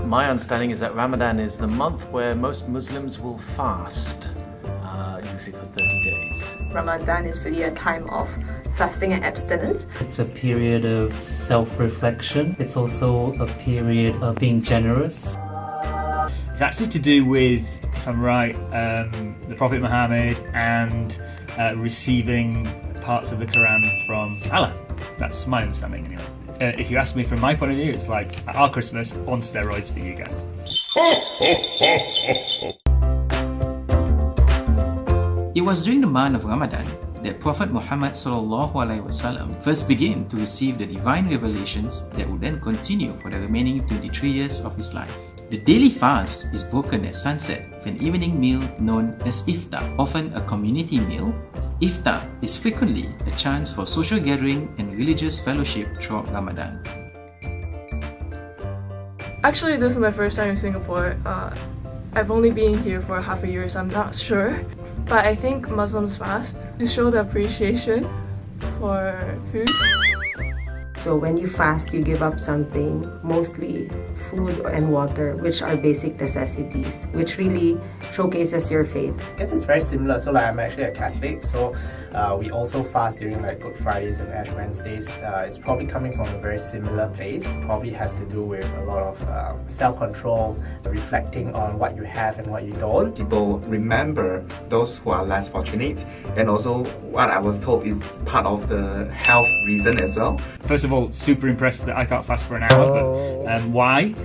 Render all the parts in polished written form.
My understanding is that Ramadan is the month where most Muslims will fast, usually for 30 days. Ramadan is really a time of fasting and abstinence. It's a period of self-reflection. It's also a period of being generous. It's actually to do with, if I'm right, the Prophet Muhammad and receiving parts of the Quran from Allah. That's my understanding anyway. If you ask me from my point of view, it's like our Christmas on steroids for you guys. It was during the month of Ramadan that Prophet Muhammad ﷺ first began to receive the divine revelations that would then continue for the remaining 23 years of his life. The daily fast is broken at sunset with an evening meal known as iftar, often a community meal. Iftar is frequently a chance for social gathering and religious fellowship throughout Ramadan. Actually, this is my first time in Singapore. I've only been here for half a year, so I'm not sure. But I think Muslims fast to show the appreciation for food. So when you fast, you give up something, mostly food and water, which are basic necessities, which really showcases your faith. I guess it's very similar. So I'm actually a Catholic, so we also fast during Good Fridays and Ash Wednesdays. It's probably coming from a very similar place. Probably has to do with a lot of self-control, reflecting on what you have and what you don't. People remember those who are less fortunate, and also what I was told is part of the health reason as well. First of all, super impressed that I can't fast for an hour, but why?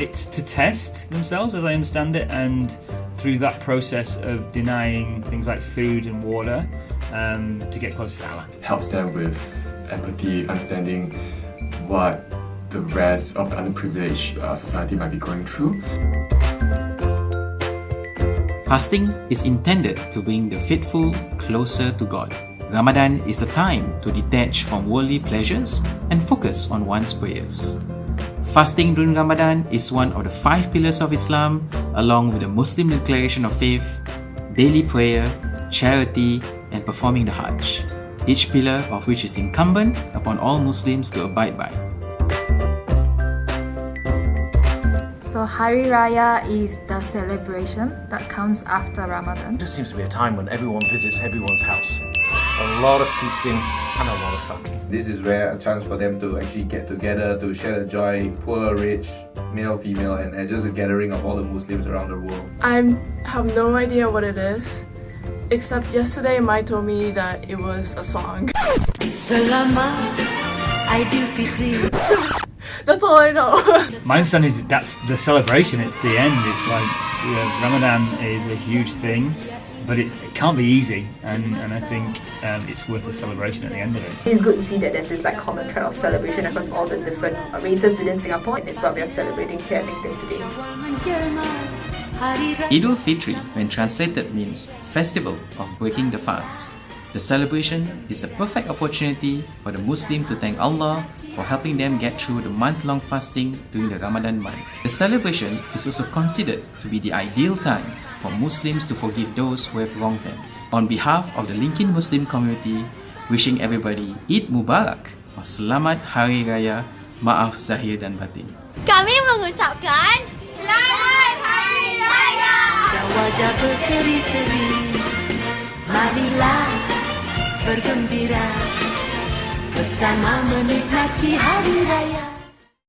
It's to test themselves, as I understand it, and through that process of denying things like food and water, to get closer to Allah. Helps them with empathy, understanding what the rest of the underprivileged society might be going through. Fasting is intended to bring the faithful closer to God. Ramadan is a time to detach from worldly pleasures and focus on one's prayers. Fasting during Ramadan is one of the 5 pillars of Islam, along with the Muslim declaration of faith, daily prayer, charity, and performing the Hajj, each pillar of which is incumbent upon all Muslims to abide by. So Hari Raya is the celebration that comes after Ramadan. It just seems to be a time when everyone visits everyone's house. A lot of feasting and a lot of fun. This is where a chance for them to actually get together to share the joy, poor, rich, male, female, and just a gathering of all the Muslims around the world. I have no idea what it is, except yesterday Mai told me that it was a song. Selamat Aidilfitri. That's all I know. My understanding is that's the celebration, it's the end. It's like Ramadan is a huge thing, but it can't be easy, and I think it's worth a celebration at the end of it. It's good to see that there's this common thread of celebration across all the different races within Singapore, and it's what we are celebrating here at LinkedIn today. Eid al-Fitr, when translated, means Festival of Breaking the Fast. The celebration is the perfect opportunity for the Muslim to thank Allah for helping them get through the month-long fasting during the Ramadan month. The celebration is also considered to be the ideal time for Muslims to forgive those who have wronged them. On behalf of the LinkedIn Muslim community, wishing everybody Eid Mubarak or Selamat Hari Raya, maaf zahir dan batin. Kami mengucapkan Selamat Hari Raya. Wajah berseri-seri, marilah bergembira bersama menikmati Hari Raya.